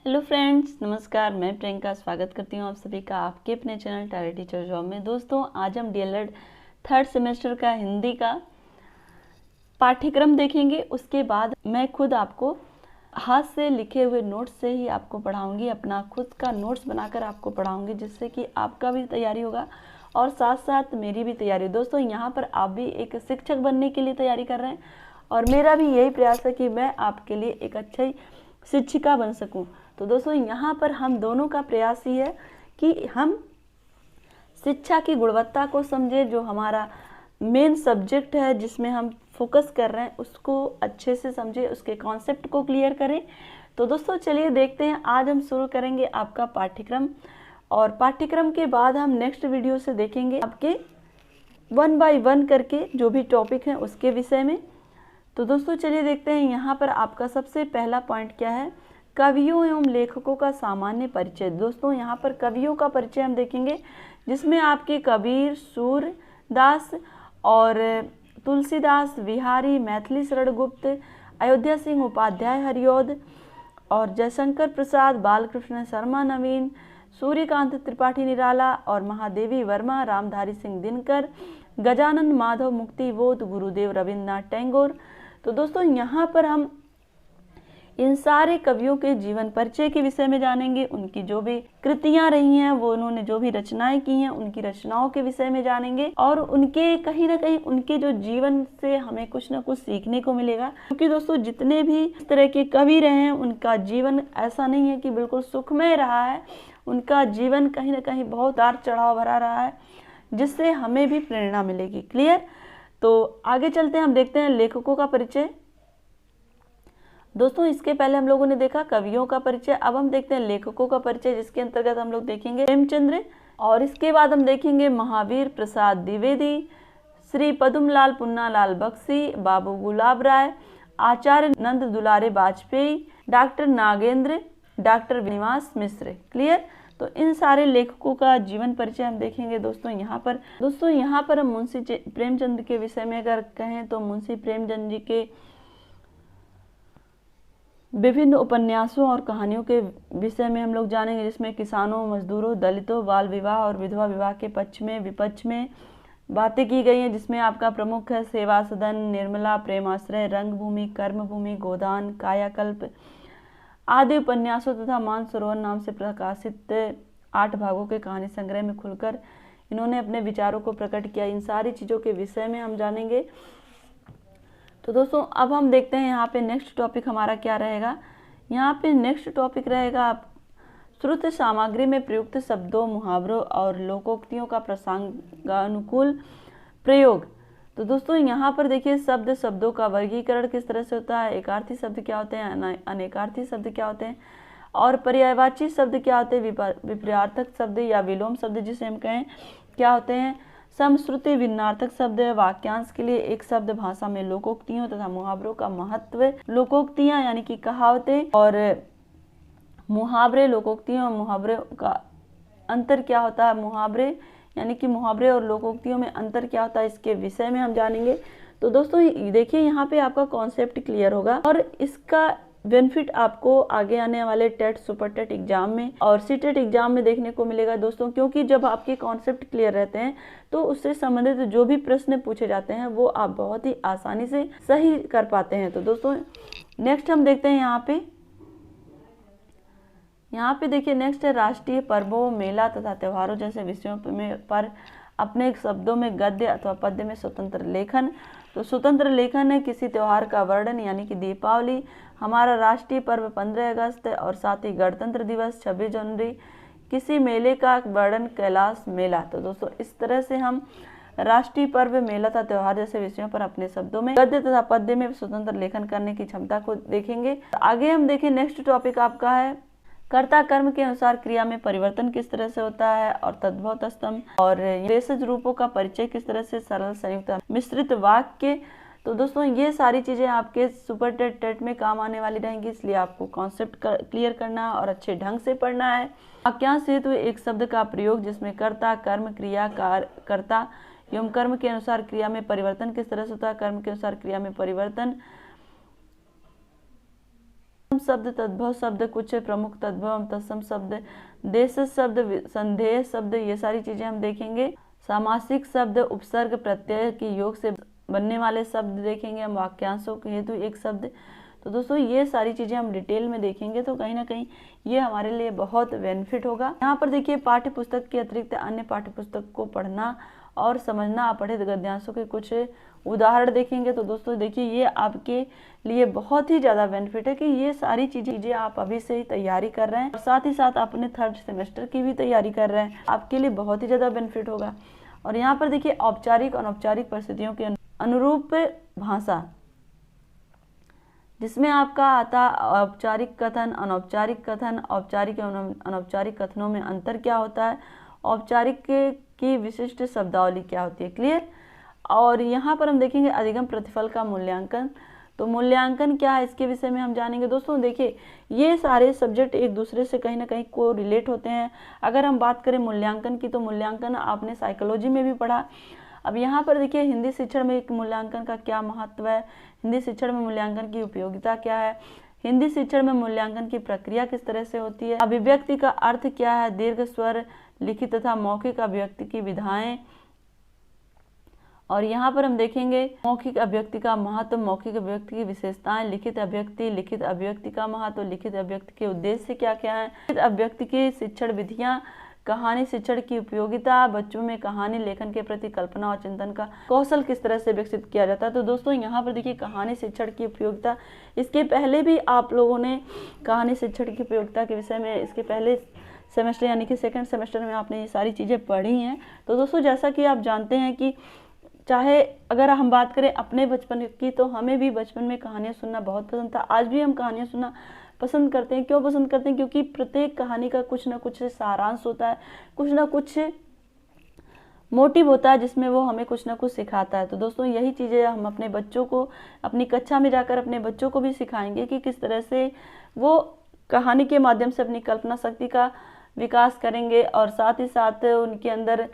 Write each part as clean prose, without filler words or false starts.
Hello friends, नमस्कार। मैं प्रियंका स्वागत करती हूँ आप सभी का आपके अपने चैनल टैलेंट टीचर जॉब में। दोस्तों, आज हम डीएलएड थर्ड सेमेस्टर का हिंदी का पाठ्यक्रम देखेंगे। उसके बाद मैं खुद आपको हाथ से लिखे हुए नोट्स से ही आपको पढ़ाऊंगी, अपना खुद का नोट्स बनाकर आपको पढ़ाऊंगी, जिससे कि आपका भी तैयारी होगा और साथ साथ मेरी भी तैयारी। दोस्तों, यहाँ पर आप भी एक शिक्षक बनने के लिए तैयारी कर रहे हैं और मेरा भी यही प्रयास है कि मैं आपके लिए एक अच्छी शिक्षिका बन सकूं। तो दोस्तों, यहाँ पर हम दोनों का प्रयास ही है कि हम शिक्षा की गुणवत्ता को समझे। जो हमारा मेन सब्जेक्ट है जिसमें हम फोकस कर रहे हैं उसको अच्छे से समझे, उसके कॉन्सेप्ट को क्लियर करें। तो दोस्तों, चलिए देखते हैं। आज हम शुरू करेंगे आपका पाठ्यक्रम और पाठ्यक्रम के बाद हम नेक्स्ट वीडियो से देखेंगे आपके 1 बाय 1 करके जो भी टॉपिक हैं उसके विषय में। तो दोस्तों, चलिए देखते हैं। यहाँ पर आपका सबसे पहला पॉइंट क्या है? कवियों एवं लेखकों का सामान्य परिचय। दोस्तों, यहाँ पर कवियों का परिचय हम देखेंगे, जिसमें आपके कबीर, सूरदास और तुलसीदास, बिहारी, मैथिली शरण गुप्त, अयोध्या सिंह उपाध्याय हरिऔध और जयशंकर प्रसाद, बालकृष्ण शर्मा नवीन, सूर्यकांत त्रिपाठी निराला और महादेवी वर्मा, रामधारी सिंह दिनकर, गजानन माधव मुक्तिबोध, गुरुदेव रविन्द्रनाथ टैगोर। तो दोस्तों, यहाँ पर हम इन सारे कवियों के जीवन परिचय के विषय में जानेंगे। उनकी जो भी कृतियां रही हैं, वो उन्होंने जो भी रचनाएं की हैं, उनकी रचनाओं के विषय में जानेंगे और उनके कहीं ना कहीं उनके जो जीवन से हमें कुछ ना कुछ सीखने को मिलेगा। क्योंकि दोस्तों, जितने भी इस तरह के कवि रहे हैं, उनका जीवन ऐसा नहीं है कि बिल्कुल सुखमय रहा है। उनका जीवन कहीं ना कहीं बहुत उतार चढ़ाव भरा रहा है, जिससे हमें भी प्रेरणा मिलेगी। क्लियर? तो आगे चलते हैं, हम देखते हैं लेखकों का परिचय। दोस्तों, इसके पहले हम लोगों ने देखा कवियों का परिचय, अब हम देखते हैं लेखकों का परिचय, जिसके अंतर्गत हम लोग देखेंगे प्रेमचंद्र और इसके बाद हम देखेंगे महावीर प्रसाद द्विवेदी, श्री पद्मलाल पुन्नालाल बख्शी, बाबू गुलाब राय, आचार्य नंद दुलारे वाजपेयी, डॉक्टर नागेंद्र, डॉक्टर निवास मिश्र। क्लियर? तो इन सारे लेखकों का जीवन परिचय हम देखेंगे। दोस्तों, यहाँ पर हम मुंशी प्रेमचंद के विषय में अगर कहें तो मुंशी प्रेमचंद जी के विभिन्न उपन्यासों और कहानियों के विषय में हम लोग जानेंगे, जिसमें किसानों, मजदूरों, दलितों, बाल विवाह और विधवा विवाह के पक्ष में विपक्ष में बातें की गई हैं, जिसमें आपका प्रमुख है सेवा सदन, निर्मला, प्रेमाश्रय, रंगभूमि, कर्मभूमि, गोदान, कायाकल्प आदि उपन्यासों तथा मानसरोवर नाम से प्रकाशित 8 भागों के कहानी संग्रह में खुलकर इन्होंने अपने विचारों को प्रकट किया। इन सारी चीज़ों के विषय में हम जानेंगे। तो दोस्तों, अब हम देखते हैं यहाँ पे नेक्स्ट टॉपिक हमारा क्या रहेगा। यहाँ पे नेक्स्ट टॉपिक रहेगा श्रुत सामग्री में प्रयुक्त शब्दों, मुहावरों और लोकोक्तियों का प्रसंगानुकूल प्रयोग। तो दोस्तों, यहाँ पर देखिए शब्दों का वर्गीकरण किस तरह से होता है। एकार्थी शब्द क्या होते हैं, अनेकार्थी शब्द क्या होते हैं और पर्यायवाची शब्द क्या होते हैं, विपर्यार्थक शब्द या विलोम शब्द जिसे हम कहें क्या होते हैं, समश्रुति भिन्नार्थक शब्द है। वाक्यांश के लिए एक शब्द भाषा में लोकोक्तियों तथा मुहावरों का महत्व। लोकोक्तियां यानी कि कहावतें और मुहावरे। लोकोक्तियों और मुहावरे का अंतर क्या होता है, मुहावरे यानी कि मुहावरे और लोकोक्तियों में अंतर क्या होता है, इसके विषय में हम जानेंगे। तो दोस्तों, देखिए यहाँ पे आपका कॉन्सेप्ट क्लियर होगा और इसका बेनिफिट आपको आगे आने वाले टेट, सुपर टेट एग्जाम में और सीटेट एग्जाम में देखने को मिलेगा दोस्तों। क्योंकि जब आपके कॉन्सेप्ट क्लियर रहते हैं तो उससे संबंधित जो भी प्रश्न पूछे जाते हैं वो आप बहुत ही आसानी से सही कर पाते हैं। तो दोस्तों, नेक्स्ट हम देखते हैं यहाँ पे देखिए नेक्स्ट है राष्ट्रीय पर्वों, मेला तथा त्योहारों जैसे विषयों पर अपने शब्दों में गद्य अथवा पद्य में स्वतंत्र लेखन। तो स्वतंत्र लेखन है किसी त्योहार का वर्णन, यानी कि दीपावली हमारा राष्ट्रीय पर्व 15 अगस्त और साथ ही गणतंत्र दिवस 26 जनवरी। किसी मेले का वर्णन कैलाश मेला। तो दोस्तों, इस तरह से हम राष्ट्रीय पर्व, मेला तथा त्योहार जैसे विषयों पर अपने शब्दों में गद्य तथा पद्य में स्वतंत्र लेखन करने की क्षमता को देखेंगे। आगे हम देखें नेक्स्ट टॉपिक आपका है कर्ता कर्म के अनुसार क्रिया में परिवर्तन किस तरह से होता है और तद्भव स्तंभ और देशज रूपों का परिचय किस तरह से, सरल, संयुक्त, मिश्रित वाक्य। तो दोस्तों, ये सारी चीजें आपके सुपर टेट में काम आने वाली रहेंगी, इसलिए आपको कॉन्सेप्ट क्लियर करना और अच्छे ढंग से पढ़ना है। वाक्यांश हेतु एक शब्द का प्रयोग जिसमें कर्ता, कर्म, क्रिया, कर्ता एवं कर्म के अनुसार क्रिया में परिवर्तन किस तरह से होता है, कर्म के अनुसार क्रिया में परिवर्तन शब्द, तद्भव शब्द, कुछ प्रमुख तद्भव, तत्सम शब्द, देश शब्द, संदेह शब्द, ये सारी चीजें हम देखेंगे। सामासिक शब्द, उपसर्ग प्रत्यय के योग से बनने वाले शब्द देखेंगे हम, वाक्यांशों के हेतु एक शब्द। तो दोस्तों ये सारी चीजें हम डिटेल में देखेंगे, तो कहीं ना कहीं ये हमारे लिए बहुत बेनिफिट होगा। यहाँ पर देखिए पाठ्य पुस्तक के अतिरिक्त अन्य पाठ्य पुस्तक को पढ़ना और समझना, अपठित गद्यांशों के कुछ उदाहरण देखेंगे। तो दोस्तों देखिए ये आपके लिए बहुत ही ज़्यादा बेनिफिट है कि ये सारी चीज़ें आप अभी से ही तैयारी कर रहे हैं और साथ ही साथ अपने 3rd सेमेस्टर की भी तैयारी कर रहे हैं, आपके लिए बहुत ही ज़्यादा बेनिफिट होगा। और यहाँ पर देखिए औपचारिक अनौपचारिक परिस्थितियों के अनुरूप भाषा, जिसमें आपका आता औपचारिक कथन, अनौपचारिक कथन, औपचारिक एवं अनौपचारिक कथनों में अंतर क्या होता है, औपचारिक की विशिष्ट शब्दावली क्या होती है, क्लियर। और यहाँ पर हम देखेंगे अधिगम प्रतिफल का मूल्यांकन। तो मूल्यांकन क्या है इसके विषय में हम जानेंगे। दोस्तों देखिए ये सारे सब्जेक्ट एक दूसरे से कहीं ना कहीं को रिलेट होते हैं। अगर हम बात करें मूल्यांकन की, तो मूल्यांकन आपने साइकोलॉजी में भी पढ़ा। अब यहाँ पर देखिए हिंदी शिक्षण में मूल्यांकन का क्या महत्व है, हिंदी शिक्षण में मूल्यांकन की उपयोगिता क्या है, हिंदी शिक्षण में मूल्यांकन की प्रक्रिया किस तरह से होती है, अभिव्यक्ति का अर्थ क्या है, दीर्घ स्वर, लिखित तथा मौखिक अभिव्यक्ति की विधाएं। और यहाँ पर हम देखेंगे मौखिक अभिव्यक्ति का महत्व, मौखिक अभिव्यक्ति की विशेषताएं, लिखित अभिव्यक्ति का महत्व, लिखित अभिव्यक्ति के उद्देश्य क्या क्या है, लिखित अभिव्यक्ति की शिक्षण विधियां, कहानी शिक्षण की उपयोगिता, बच्चों में कहानी लेखन के प्रति कल्पना और चिंतन का कौशल किस तरह से विकसित किया जाता है। तो दोस्तों यहाँ पर देखिए कहानी शिक्षण की उपयोगिता, इसके पहले भी आप लोगों ने कहानी शिक्षण की उपयोगिता के विषय में इसके पहले सेमेस्टर यानी कि 2nd सेमेस्टर में आपने ये सारी चीज़ें पढ़ी हैं। तो दोस्तों जैसा कि आप जानते हैं कि चाहे अगर हम बात करें अपने बचपन की, तो हमें भी बचपन में कहानियाँ सुनना बहुत पसंद था, आज भी हम कहानियाँ सुनना पसंद करते हैं। क्यों पसंद करते हैं? क्योंकि प्रत्येक कहानी का कुछ ना कुछ सारांश होता है, कुछ ना कुछ मोटिव होता है, जिसमें वो हमें कुछ ना कुछ सिखाता है। तो दोस्तों यही चीज़ें हम अपने बच्चों को अपनी कक्षा में जाकर अपने बच्चों को भी सिखाएंगे कि किस तरह से वो कहानी के माध्यम से अपनी कल्पना शक्ति का विकास करेंगे और साथ ही साथ उनके अंदर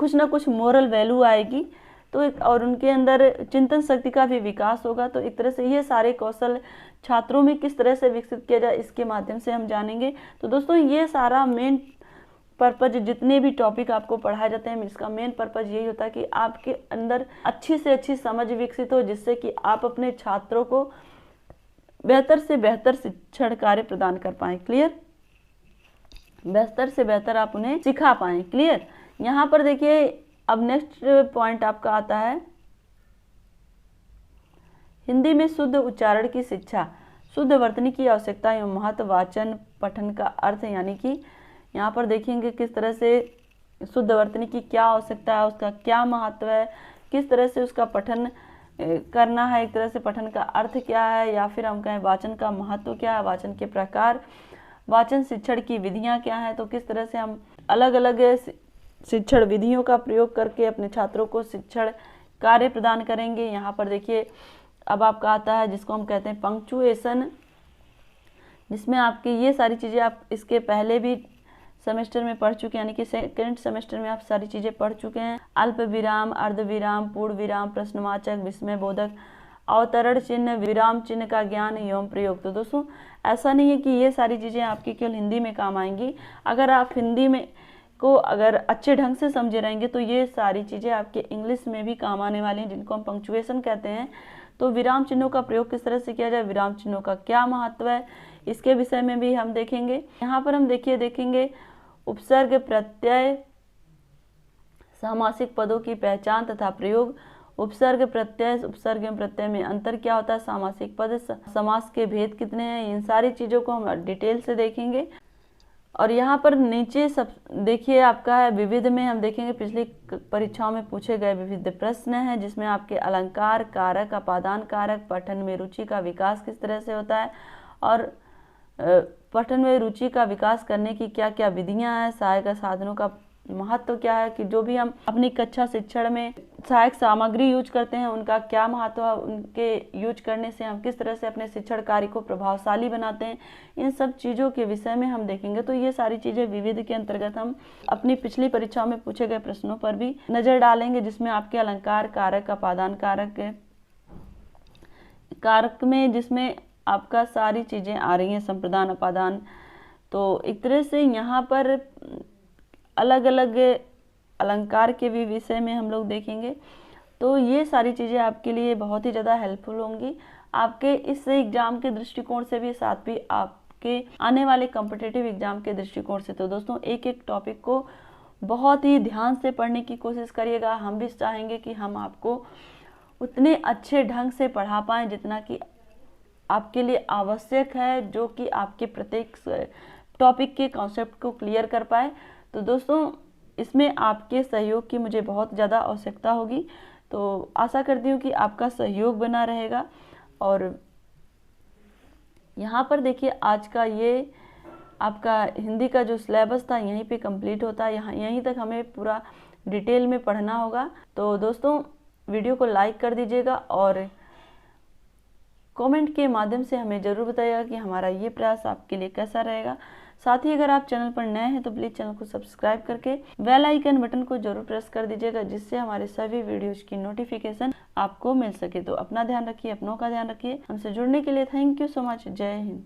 कुछ ना कुछ मोरल वैल्यू आएगी, तो और उनके अंदर चिंतन शक्ति का भी विकास होगा। तो एक तरह से ये सारे कौशल छात्रों में किस तरह से विकसित किया जाए इसके माध्यम से हम जानेंगे। तो दोस्तों ये सारा मेन पर्पज, जितने भी टॉपिक आपको पढ़ाए जाते हैं, इसका मेन पर्पज यही होता है कि आपके अंदर अच्छी से अच्छी समझ विकसित हो, जिससे कि आप अपने छात्रों को बेहतर से बेहतर शिक्षण कार्य प्रदान कर पाएँ, क्लियर, बेहतर से बेहतर आप उन्हें सिखा पाएँ, क्लियर। यहाँ पर देखिए अब नेक्स्ट पॉइंट आपका आता है हिंदी में शुद्ध उच्चारण की शिक्षा, शुद्ध वर्तनी की आवश्यकता एवं महत्व, वाचन पठन का अर्थ, यानी कि यहाँ पर देखेंगे किस तरह से शुद्ध वर्तनी की क्या आवश्यकता है, उसका क्या महत्व है, किस तरह से उसका पठन करना है, एक तरह से पठन का अर्थ क्या है, या फिर हम कहें वाचन का महत्व क्या है, वाचन के प्रकार, वाचन शिक्षण की विधियाँ क्या हैं। तो किस तरह से हम अलग अलग शिक्षण विधियों का प्रयोग करके अपने छात्रों को शिक्षण कार्य प्रदान करेंगे। यहाँ पर देखिए अब आपका आता है जिसको हम कहते हैं पंक्चुएशन, जिसमें आपकी ये सारी चीज़ें आप इसके पहले भी सेमेस्टर में पढ़ चुके हैं, यानी कि 2nd सेमेस्टर में आप सारी चीज़ें पढ़ चुके हैं। अल्प विराम, अर्ध विराम, पूर्ण विराम, प्रश्नवाचक, विस्मय बोधक, अवतरण चिन्ह, विराम चिन्ह का ज्ञान एवं प्रयोग। तो दोस्तों ऐसा नहीं है कि ये सारी चीज़ें आपकी केवल हिंदी में काम आएंगी, अगर आप हिंदी में को अगर अच्छे ढंग से समझे रहेंगे तो ये सारी चीज़ें आपके इंग्लिश में भी काम आने वाली हैं, जिनको हम पंक्चुएशन कहते हैं। तो विराम चिन्हों का प्रयोग किस तरह से किया जाए, विराम चिन्हों का क्या महत्व है, इसके विषय में भी हम देखेंगे। यहाँ पर हम देखेंगे उपसर्ग प्रत्यय, समासिक पदों की पहचान तथा प्रयोग, उपसर्ग प्रत्यय, उपसर्ग एवं प्रत्यय में अंतर क्या होता है, सामासिक पद, समास के भेद कितने हैं, इन सारी चीज़ों को हम डिटेल से देखेंगे। और यहाँ पर नीचे सब देखिए आपका है विविध में हम देखेंगे पिछली परीक्षाओं में पूछे गए विविध प्रश्न हैं, जिसमें आपके अलंकार कारक, अपादान कारक, पठन में रुचि का विकास किस तरह से होता है, और पठन में रुचि का विकास करने की क्या क्या विधियां हैं, सहायक साधनों का महत्व क्या है, कि जो भी हम अपनी कक्षा शिक्षण में सहायक सामग्री यूज करते हैं उनका क्या महत्व है, उनके यूज करने से हम किस तरह से अपने शिक्षण कार्य को प्रभावशाली बनाते हैं, इन सब चीज़ों के विषय में हम देखेंगे। तो ये सारी चीज़ें विविध के अंतर्गत हम अपनी पिछली परीक्षाओं में पूछे गए प्रश्नों पर भी नज़र डालेंगे, जिसमें आपके अलंकार कारक, अपादान कारक में जिसमें आपका सारी चीज़ें आ रही हैं, संप्रदान अपादान। तो एक तरह से यहाँ पर अलग अलग अलंकार के भी विषय में हम लोग देखेंगे। तो ये सारी चीज़ें आपके लिए बहुत ही ज़्यादा हेल्पफुल होंगी आपके इस एग्ज़ाम के दृष्टिकोण से भी, साथ भी आपके आने वाले कॉम्पिटिटिव एग्ज़ाम के दृष्टिकोण से। तो दोस्तों एक एक टॉपिक को बहुत ही ध्यान से पढ़ने की कोशिश करिएगा। हम भी चाहेंगे कि हम आपको उतने अच्छे ढंग से पढ़ा पाएँ जितना कि आपके लिए आवश्यक है, जो कि आपके प्रत्येक टॉपिक के कॉन्सेप्ट को क्लियर कर पाए। तो दोस्तों इसमें आपके सहयोग की मुझे बहुत ज़्यादा आवश्यकता होगी। तो आशा करती हूँ कि आपका सहयोग बना रहेगा। और यहाँ पर देखिए आज का ये आपका हिंदी का जो सिलेबस था यहीं पे कंप्लीट होता है। यहीं तक हमें पूरा डिटेल में पढ़ना होगा। तो दोस्तों वीडियो को लाइक कर दीजिएगा और कमेंट के माध्यम से हमें ज़रूर बताइएगा कि हमारा ये प्रयास आपके लिए कैसा रहेगा। साथ ही अगर आप चैनल पर नए हैं तो प्लीज़ चैनल को सब्सक्राइब करके बेल आइकन बटन को जरूर प्रेस कर दीजिएगा, जिससे हमारे सभी वीडियोज़ की नोटिफिकेशन आपको मिल सके। तो अपना ध्यान रखिए, अपनों का ध्यान रखिए। हमसे जुड़ने के लिए थैंक यू सो मच। जय हिंद।